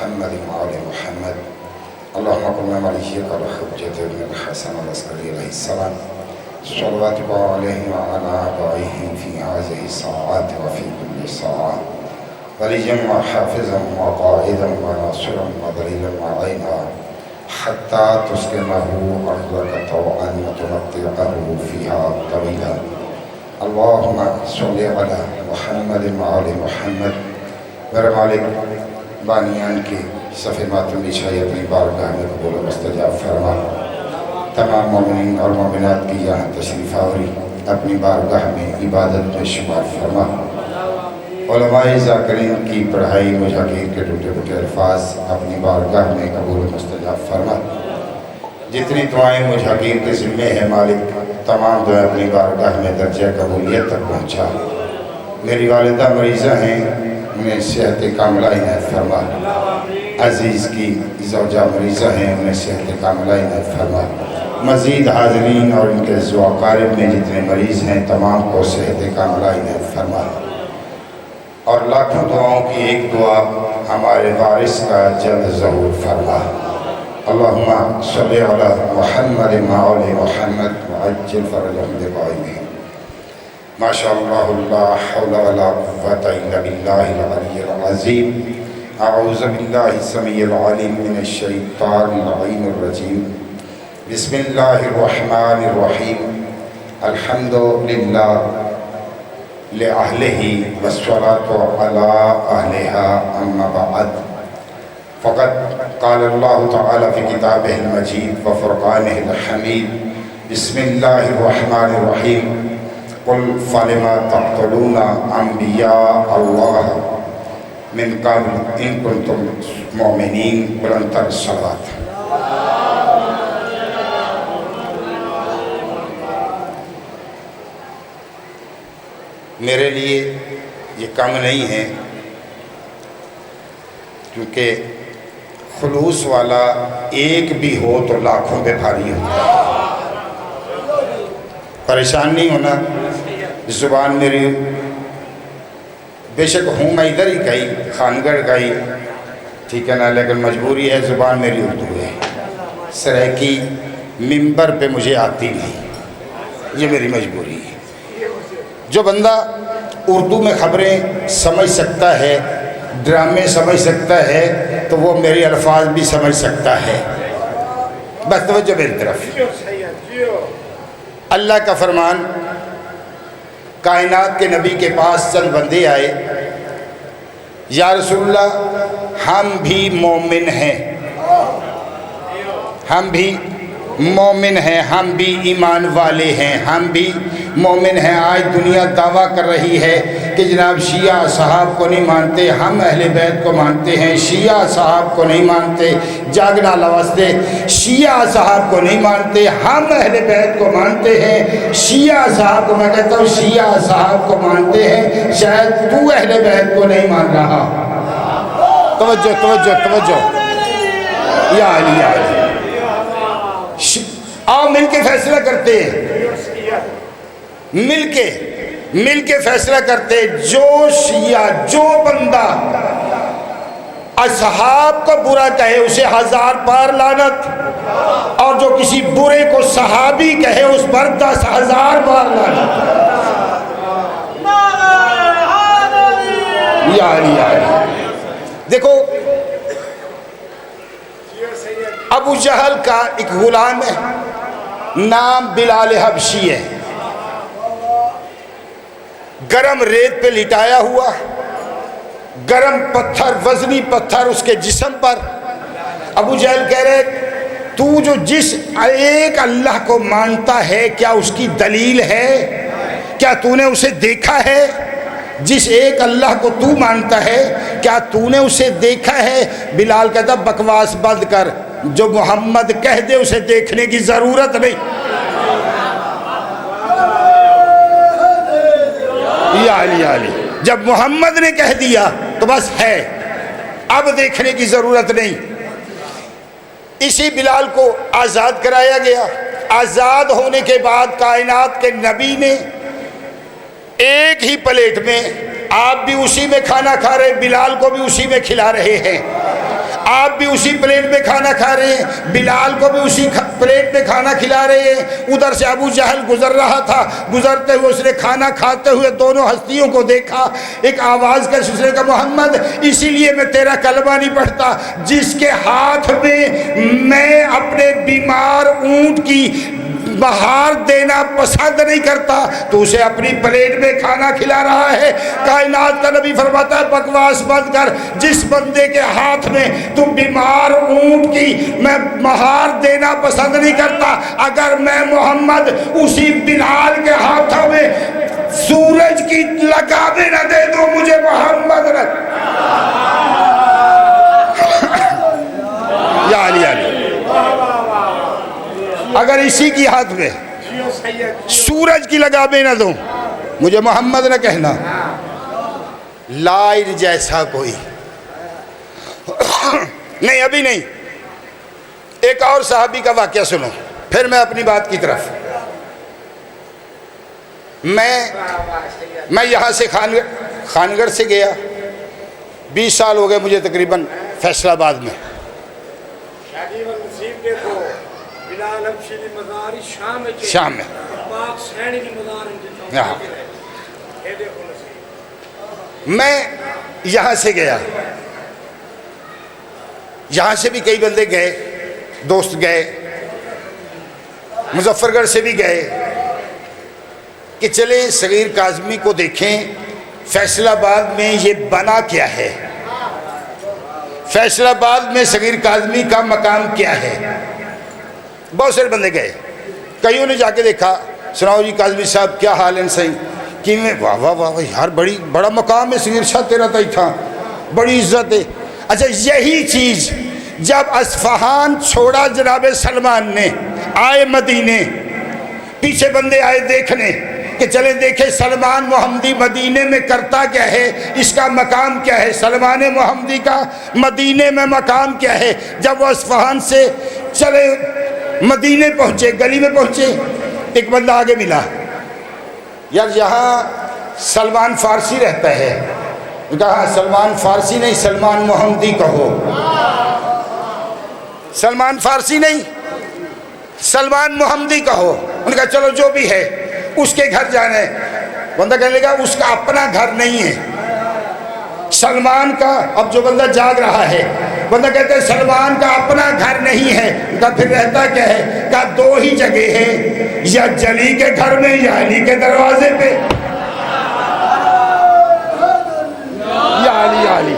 محمد وعلى محمد اللهم كن وليك الحجة بن الحسن العسكري عليه السلام صلواتك عليه وعلى آبائه في هذه الساعات وفي كل ساعة وليا وحافظا وقائدا وناصرا ودليلا وعينا حتى تسكنه أرضك طوعا وتمتعه فيها طويلا اللهم صل على محمد وعلى محمد. میرے مالک بانیان کی صفِ ماتم بچھائی اپنی بارگاہ میں قبول و مستجاب فرما. تمام مومنین اور مومنات کی یہاں تشریف آوری اپنی بارگاہ میں عبادت میں شمار فرما. علماء ذاکرین کی پڑھائی مجاہدین کے ٹوٹے پھوٹے الفاظ اپنی بارگاہ میں قبول و مستجاب فرما. جتنی دعائیں مجاہدین کے ذمے ہیں مالک تمام دعائیں اپنی بارگاہ میں درجہ قبولیت تک پہنچا. میری والدہ مریضہ ہیں انہیں صحت کاملہ عنایت فرما. عزیز کی زوجہ مریضہ ہیں انہیں صحت کاملہ عنایت فرما. مزید حاضرین اور ان کے زوا قارب میں جتنے مریض ہیں تمام کو صحت کاملہ عنایت فرما. اور لاکھوں دعاؤں کی ایک دعا ہمارے وارث کا جلد ظہور فرما. اللہم صلی علی محمد وعلی محمد وعجل فرجہم بقائمہم. ما شاء اللہ لا حول ولا قوة الا باللہ العلی العظیم. اعوذ باللہ السمیع العلیم من الشیطان اللعین الرجیم. بسم اللہ الرحمن الرحیم. الحمد للہ لأہلہ والصلاة علی اہلہا اما بعد. فقد قال اللہ تعالی فی کتابہ المجید وفرقانہ الحمید. بسم اللہ الرحمن الرحیم. قل فلم تقتلون انبیاء اللہ من قبل ان کنتم مؤمنین. بلندتر الصلوات. میرے لیے یہ کم نہیں ہے کیونکہ خلوص والا ایک بھی ہو تو لاکھوں پہ بھاری ہوتا ہے. پریشان نہیں ہونا. زبان میری بے شک ہوں میں ادھر ہی گئی خانگڑھ گئی ٹھیک ہے نا لیکن مجبوری ہے زبان میری اردو ہے. سریکی ممبر پہ مجھے آتی نہیں یہ میری مجبوری ہے. جو بندہ اردو میں خبریں سمجھ سکتا ہے ڈرامے سمجھ سکتا ہے تو وہ میرے الفاظ بھی سمجھ سکتا ہے. بس توجہ میری طرف. اللہ کا فرمان کائنات کے نبی کے پاس چند بندے آئے. یا رسول اللہ ہم بھی مومن ہیں ہم بھی مومن ہیں ہم بھی ایمان والے ہیں ہم بھی مومن ہیں. آج دنیا دعویٰ کر رہی ہے کہ جناب شیعہ صحاب کو نہیں مانتے ہم اہل بیت کو مانتے ہیں. شیعہ صحاب کو نہیں مانتے جاگنا لواستے. شیعہ صحاب کو نہیں مانتے ہم اہل بیت کو مانتے ہیں. شیعہ صحاب کو میں کہتا ہوں شیعہ صحاب کو مانتے ہیں شاید تو اہل بیت کو نہیں مان رہا. توجہ توجہ توجہ. یا علی یا علی. آؤ مل کے فیصلہ کرتے ہیں مل کے فیصلہ کرتے. جو شیعہ جو بندہ اصحاب کو برا کہے اسے 1000 بار لعنت اور جو کسی برے کو صحابی کہے اس پر 10,000 بار لعنت. یا علی یا علی. دیکھو ابو جہل کا ایک غلام ہے نام بلال حبشی ہے. گرم ریت پہ لٹایا ہوا گرم پتھر وزنی پتھر اس کے جسم پر. ابو جہل کہہ رہے تو جو جس ایک اللہ کو مانتا ہے کیا اس کی دلیل ہے؟ کیا تو نے اسے دیکھا ہے؟ جس ایک اللہ کو تو مانتا ہے کیا تو نے اسے دیکھا ہے؟ بلال کہتا بکواس بند کر. جو محمد کہہ دے اسے دیکھنے کی ضرورت نہیں. یا علی یا علی. جب محمد نے کہہ دیا تو بس ہے اب دیکھنے کی ضرورت نہیں. اسی بلال کو آزاد کرایا گیا. آزاد ہونے کے بعد کائنات کے نبی نے ایک ہی پلیٹ میں آپ بھی اسی میں کھانا کھا رہے بلال کو بھی اسی میں کھلا رہے ہیں. آپ بھی اسی پلیٹ میں کھانا کھا رہے ہیں، بلال کو بھی اسی پلیٹ میں کھانا کھلا رہے ہیں۔ ادھر سے ابو جہل گزر رہا تھا، گزرتے ہوئے اس نے کھانا کھاتے ہوئے دونوں ہستیوں کو دیکھا، ایک آواز کر اس نے کہا محمد اسی لیے میں تیرا کلمہ نہیں پڑھتا، جس کے ہاتھ میں اپنے بیمار اونٹ کی مہار دینا پسند نہیں کرتا تو اسے اپنی پلیٹ میں کھانا کھلا رہا ہے۔ کائنات کا نبی فرماتا ہے بکواس بند کر، جس بندے کے ہاتھ میں تو بیمار اونٹ کی میں مہار دینا پسند نہیں کرتا، اگر میں محمد اسی بلال کے ہاتھوں میں سورج کی لگامیں نہ دے دوں مجھے محمد یا علی علی، اگر اسی کی ہاتھ میں سورج کی لگامیں نہ دوں مجھے محمد نہ کہنا۔ لائر جیسا کوئی نہیں، ابھی نہیں، ایک اور صحابی کا واقعہ سنو پھر میں اپنی بات کی طرف۔ میں یہاں سے خانگڑھ سے گیا، 20 سال ہو گئے مجھے تقریباً فیصل آباد میں۔ شام میں میں یہاں سے گیا، یہاں سے بھی کئی بندے گئے، دوست گئے، مظفر گڑھ سے بھی گئے کہ چلیں صغیر کاظمی کو دیکھیں فیصل آباد میں یہ بنا کیا ہے، فیصل آباد میں صغیر کاظمی کا مقام کیا ہے۔ بہت سارے بندے گئے، کئیوں نے جا کے دیکھا، سناؤ جی کاظمی صاحب کیا حال ہیں صحیح کہ میں واہ واہ واہ یار بڑا مقام ہے صغیر شاہ تیرا تھا ہی تھا، بڑی عزت ہے۔ اچھا یہی چیز جب اصفہان چھوڑا جناب سلمان نے، آئے مدینے، پیچھے بندے آئے دیکھنے کہ چلیں دیکھیں سلمان محمدی مدینے میں کرتا کیا ہے، اس کا مقام کیا ہے، سلمان محمدی کا مدینے میں مقام کیا ہے۔ جب وہ اصفہان سے چلے مدینے پہنچے، گلی میں پہنچے، ایک بندہ آگے ملا، یار یہاں سلمان فارسی رہتا ہے، کہا سلمان فارسی نہیں سلمان محمدی کہو، سلمان فارسی نہیں سلمان محمدی کہو۔ انہوں نے کہا چلو جو بھی ہے اس کے گھر جانا ہے۔ بندہ کہنے لگا اس کا اپنا گھر نہیں ہے سلمان کا، اب جو بندہ جاگ رہا ہے بندہ کہتے ہیں سلمان کا اپنا گھر نہیں ہے، کہا پھر رہتا کیا ہے، کہا دو ہی جگہ ہے، یا جلی کے گھر میں یا علی کے دروازے پہ، یا علی علی۔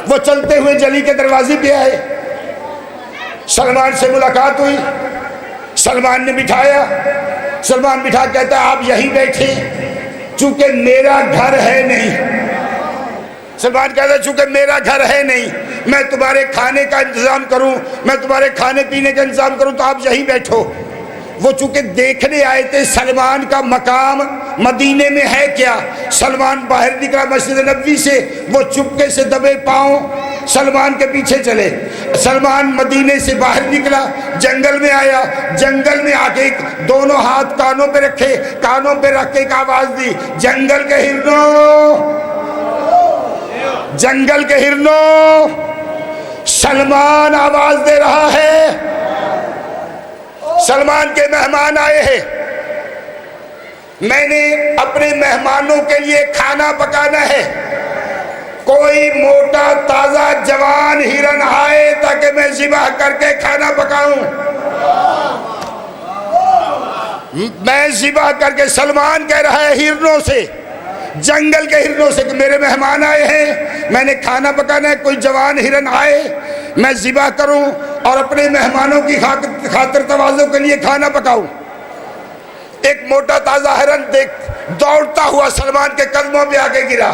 وہ چلتے ہوئے جلی کے دروازے پہ آئے، سلمان سے ملاقات ہوئی، سلمان نے بٹھایا، سلمان بٹھا کہتا ہے آپ یہیں بیٹھے چونکہ میرا گھر ہے نہیں۔ سلمان کہتا ہے چونکہ میرا گھر ہے نہیں میں تمہارے کھانے کا انتظام کروں، میں تمہارے کھانے پینے کا انتظام کروں تو آپ یہیں بیٹھو۔ وہ چونکہ دیکھنے آئے تھے سلمان کا مقام مدینے میں ہے کیا، سلمان باہر نکلا مسجد نبوی سے، وہ چپکے سے دبے پاؤں سلمان کے پیچھے چلے۔ سلمان مدینے سے باہر نکلا، جنگل میں آیا، جنگل میں آ کے دونوں ہاتھ کانوں پہ رکھے، کانوں پہ رکھ کے ایک آواز دی، جنگل کے ہرنوں، جنگل کے ہرنوں۔ سلمان آواز دے رہا ہے، سلمان کے مہمان آئے ہیں، میں نے اپنے مہمانوں کے لیے کھانا پکانا ہے، کوئی موٹا تازہ جوان ہرن آئے تاکہ میں ذبح کر کے کھانا پکاؤں، میں ذبح کر کے۔ سلمان کہہ رہا ہے ہرنوں سے، جنگل کے ہرنوں سے کہ میرے مہمان آئے ہیں، میں نے کھانا پکانا ہے، کوئی جوان ہرن آئے میں ذبح کروں اور اپنے مہمانوں کی خاطر تواضع کے لیے کھانا پکاؤں۔ ایک موٹا تازہ ہرن دوڑتا ہوا سلمان کے قدموں پہ آگے گرا،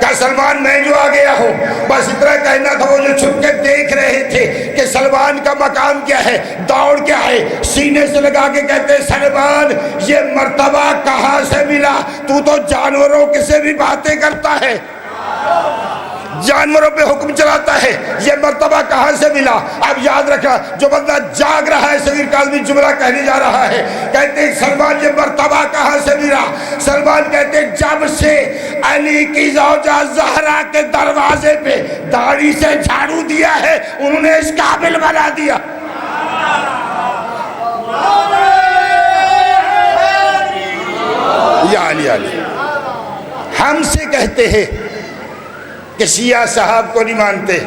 کہا سلمان میں جو آ گیا ہوں، بس اتنا کہنا تھا۔ وہ جو چھپ کے دیکھ رہے تھے کہ سلمان کا مقام کیا ہے، دوڑ کے آئے، سینے سے لگا کے کہتے سلمان یہ مرتبہ کہاں سے ملا، تو جانوروں سے بھی باتیں کرتا ہے، جانوروں پہ حکم چلاتا ہے، یہ مرتبہ کہاں سے ملا؟ اب یاد رکھنا، جو بندہ جاگ رہا ہے صغیر کاظمی جملہ کہنے جا رہا ہے، کہتے ہیں سلمان یہ مرتبہ کہاں سے ملا؟ سلمان کہتے ہیں جب سے علی کی زوجہ زہرا کے دروازے پہ داڑھی سے جھاڑو دیا ہے انہوں نے اس قابل بنا دیا۔ یا علی علی ہم سے کہتے ہیں کہ شیعہ صاحب کو نہیں مانتے،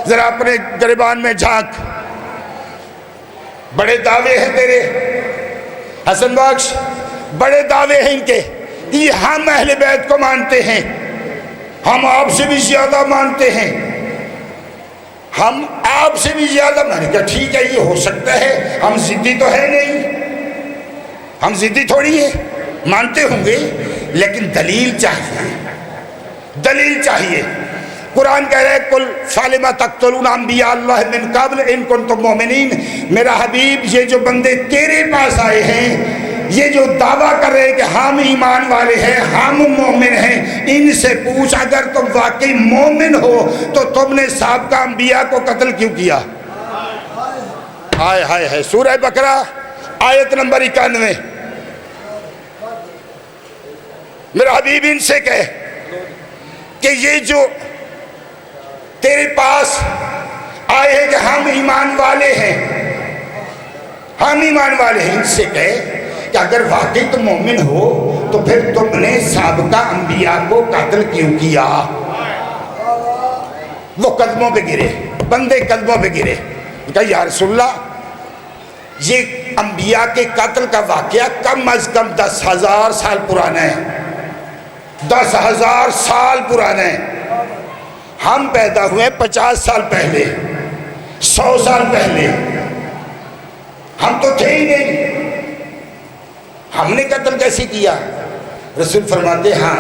ذرا اپنے گریبان میں جھانک، بڑے دعوے ہیں تیرے حسن بخش، بڑے دعوے ہیں ان کے کہ ہم اہل بیت کو مانتے ہیں، ہم آپ سے بھی زیادہ مانتے ہیں، ہم آپ سے بھی زیادہ مانتے ہیں۔ ٹھیک ہے، یہ ہو سکتا ہے، ہم ضدی تو ہے نہیں، ہم ضدی تھوڑی ہے، مانتے ہوں گے، لیکن دلیل چاہیے، دلیل چاہیے۔ قرآن کہہ رہے کل فالما تقتلون انبیاء اللہ من قبل ان کنتم مؤمنین، میرا حبیب یہ جو بندے تیرے پاس آئے ہیں، یہ جو دعویٰ کر رہے ہیں کہ ہم ایمان والے ہیں، ہم مومن ہیں، ان سے پوچھ اگر تم واقعی مومن ہو تو تم نے سابقہ انبیاء کو قتل کیوں کیا؟ ہائے ہائے ہے، سورہ بقرہ آیت نمبر 91۔ میرا حبیب ان سے کہے کہ یہ جو تیرے پاس آئے ہیں کہ ہم ایمان والے ہیں، ہم ایمان والے ہیں، ان سے کہے کہ اگر واقعی تم مومن ہو تو پھر تم نے سابقہ انبیاء کو قتل کیوں کیا؟ وہ قدموں پہ گرے، بندے قدموں پہ گرے، کہا یا رسول اللہ یہ انبیاء کے قتل کا واقعہ کم از کم 10,000 سال پرانا ہے، 10,000 سال پرانا ہے، ہم پیدا ہوئے 50 سال پہلے، 100 سال پہلے، ہم تو تھے ہی نہیں، ہم نے قتل کیسے کیا؟ رسول فرماتے ہاں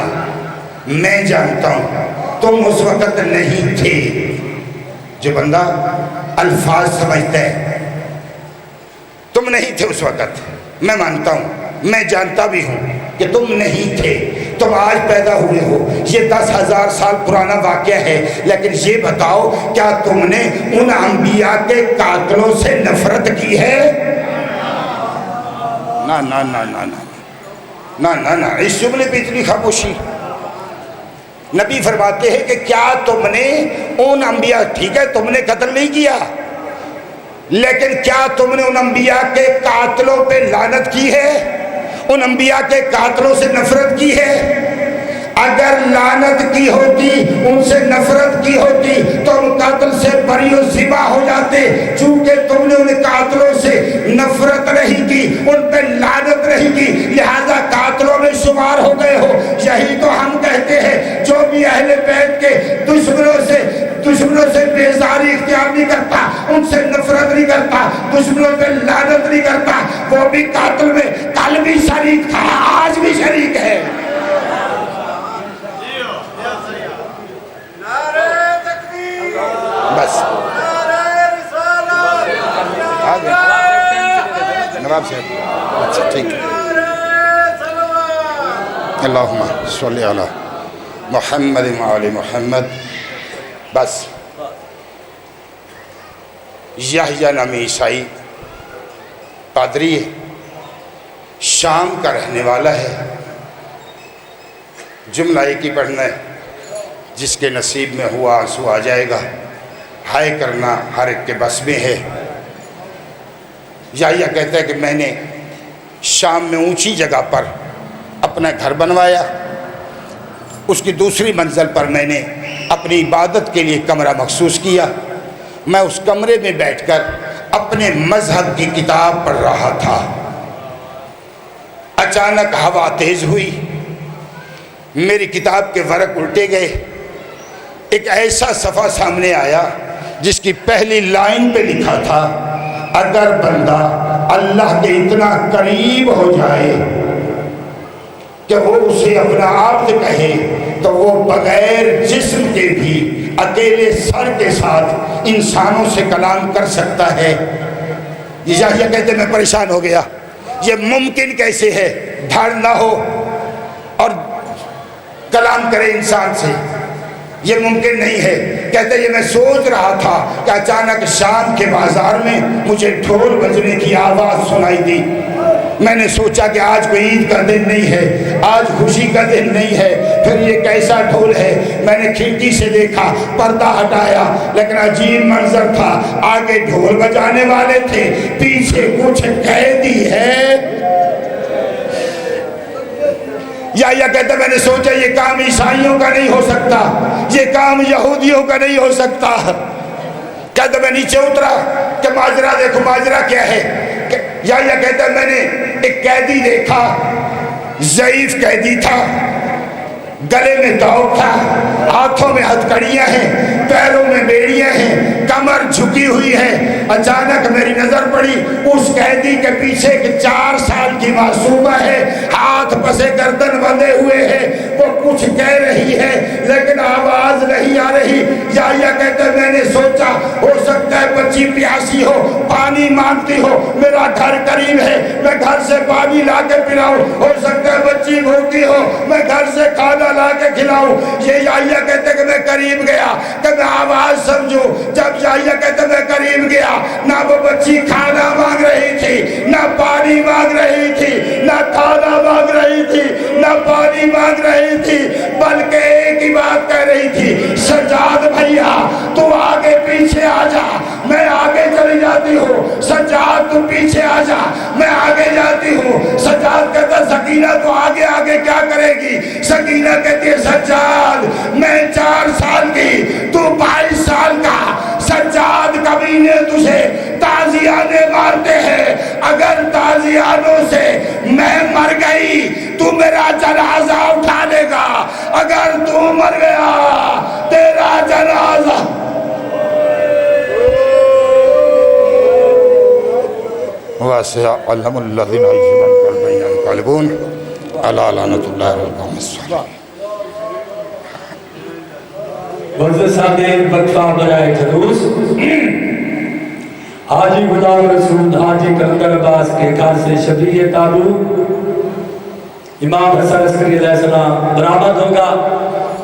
میں جانتا ہوں تم اس وقت نہیں تھے۔ جو بندہ الفاظ سمجھتا ہے، تم نہیں تھے اس وقت، میں مانتا ہوں، میں جانتا بھی ہوں کہ تم نہیں تھے، تم آج پیدا ہوئے ہو، یہ 10,000 سال پرانا واقعہ ہے، لیکن یہ بتاؤ کیا تم نے ان انبیاء کے قاتلوں سے نفرت کی ہے؟ نا نا نا نا نا نا نا نا، اس جملے پہ اتنی خاموشی۔ نبی فرماتے ہیں کہ کیا تم نے ان انبیاء، ٹھیک ہے تم نے قتل نہیں کیا، لیکن کیا تم نے ان انبیاء کے قاتلوں پہ لعنت کی ہے، ان انبیاء کے قاتلوں سے نفرت کی ہے؟ اگر لعنت کی ہوتی، ان سے نفرت کی ہوتی تو ان قاتل سے بری و ذبح ہو جاتے، چونکہ تم نے ان قاتلوں سے نفرت نہیں کی، ان پہ لعنت نہیں کی، لہذا قاتلوں میں شمار ہو گئے ہو۔ یہی تو ہم کہتے ہیں جو بھی اہل بیت کے دشمنوں سے بیزاری اختیار نہیں کرتا، ان سے نفرت نہیں کرتا، دشمنوں پہ لعنت نہیں کرتا، وہ بھی قاتل میں کل بھی شریک تھا، آج بھی شریک ہے۔ بس آگے نواب صاحب، اچھا ٹھیک ہے، اللہم صلی علی محمد وعلی محمد۔ بس یحییٰ نامی عیسائی پادری ہے، شام کا رہنے والا ہے، جملہ ایک ہی پڑھنا ہے، جس کے نصیب میں ہوا آنسو آ جائے گا، ہائے کرنا ہر ایک کے بس میں ہے۔ یحییٰ کہتا ہے کہ میں نے شام میں اونچی جگہ پر اپنا گھر بنوایا، اس کی دوسری منزل پر میں نے اپنی عبادت کے لیے کمرہ مخصوص کیا، میں اس کمرے میں بیٹھ کر اپنے مذہب کی کتاب پڑھ رہا تھا، اچانک ہوا تیز ہوئی، میری کتاب کے ورق الٹے گئے، ایک ایسا صفحہ سامنے آیا جس کی پہلی لائن پہ لکھا تھا اگر بندہ اللہ کے اتنا قریب ہو جائے کہ وہ اسے اپنا آپ کہے تو وہ بغیر جسم کے بھی اکیلے سر کے ساتھ انسانوں سے کلام کر سکتا ہے۔ یحییٰ کہتے میں پریشان ہو گیا، یہ ممکن کیسے ہے دھڑ نہ ہو اور کلام کرے انسان سے؟ یہ ممکن نہیں ہے۔ کہتے یہ میں سوچ رہا تھا کہ اچانک شام کے بازار میں مجھے ڈھول بجنے کی آواز سنائی دی۔ میں نے سوچا کہ آج کوئی عید کا دن نہیں ہے، آج خوشی کا دن نہیں ہے، پھر یہ کیسا ڈھول ہے؟ میں نے کھڑکی سے دیکھا، پردہ ہٹایا، لیکن عجیب منظر تھا۔ آگے ڈھول بجانے والے تھے، پیچھے کچھ قیدی ہے۔ یا کہتا میں نے سوچا یہ کام عیسائیوں کا نہیں ہو سکتا، یہ کام یہودیوں کا نہیں ہو سکتا۔ کہتا میں نیچے اترا کہ ماجرا دیکھو، ماجرا کیا ہے؟ یا کہتا میں نے ایک قیدی دیکھا، ضعیف قیدی تھا، گلے میں داؤ تھا، ہاتھوں میں ہتھکڑیاں ہیں، پیروں میں بیڑیاں ہیں، کمر جھکی ہوئی ہے۔ اچانک میری نظر پڑی، اس قیدی کے پیچھے ایک 4 سال کی معصومہ ہے، ہاتھ پسے گردن بندھے ہوئے ہے، وہ کچھ کہہ رہی ہے لیکن آواز نہیں آ رہی۔ یا کہتے میں نے سوچا ہو سکتا ہے بچی پیاسی ہو، پانی مانگتی ہو، میرا گھر قریب ہے، میں گھر سے پانی لا کے پلاؤں، ہو سکتا ہے بچی بھوکی ہو، میں گھر سے کھانا لا کے کھلاؤں۔ یہ یا کہتے کہ میں قریب گیا کہ میں آواز سمجھوں۔ جب یا کہتے میں قریب گیا، نہ وہ بچی کھانا مانگ رہی تھی، نہ پانی مانگ رہی تھی، نہ کھانا مانگ رہی تھی، نہ پانی مانگ رہی تھی، بلکہ ایک ہی بات کہہ رہی تھی، سجاد بھیا تو آگے پیچھے آ جا، میں آگے چلی جاتی ہوں، سجاد تو پیچھے آ جا، میں آگے جاتی ہوں۔ سجاد کہتا سکینہ تو آگے آگے کیا کرے گی؟ سکینہ کہتی ہے سجاد میں 4 سال کی، تو 22 سال کا۔ سجاد کمینے تجھے تازیانے مارتے ہیں، اگر تازیانوں سے میں مر گئی تو میرا جنازہ اٹھا لے گا، اگر تو مر گیا تیرا جنازہ۔ وَسَيَعْلَمُ الَّذِينَ يَنقَلِبُونَ عَلَىٰ لَعْنَةِ اللَّهِ وَالْقَوْمِ الصَّالِحِينَ۔ مرد صاحب وقفہ برائے جلوس حاجی غلام رسول حاجی کلندر عباس کے گھر سے شبیہ تابوت امام حسن عسکری علیہ السلام برآمد ہوگا۔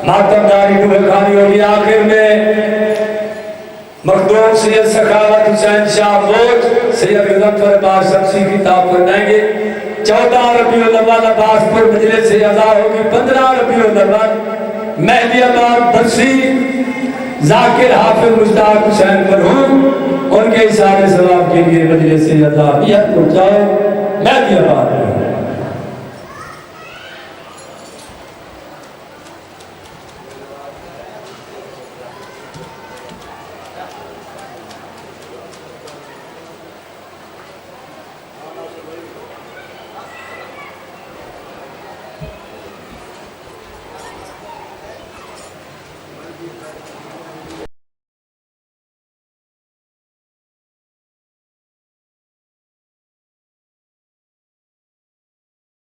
ماتم داری دول خانی ہوگی۔ آخر میں مخدوم سید سخاوت حسین شاہ موج سید غلطفر عباس شمسی کی تاب فرمائیں گے۔ 14 ربیع الاول عباس پر مجلس سے ادا ہوگی۔ 15 ربیع الاول مہدی آباد برسی ذاکر حافظ مشتاق حسین مرحوم ان کے اشارے ثواب کے لیے مجلس سے ادا پہنچاؤ مہدی آباد۔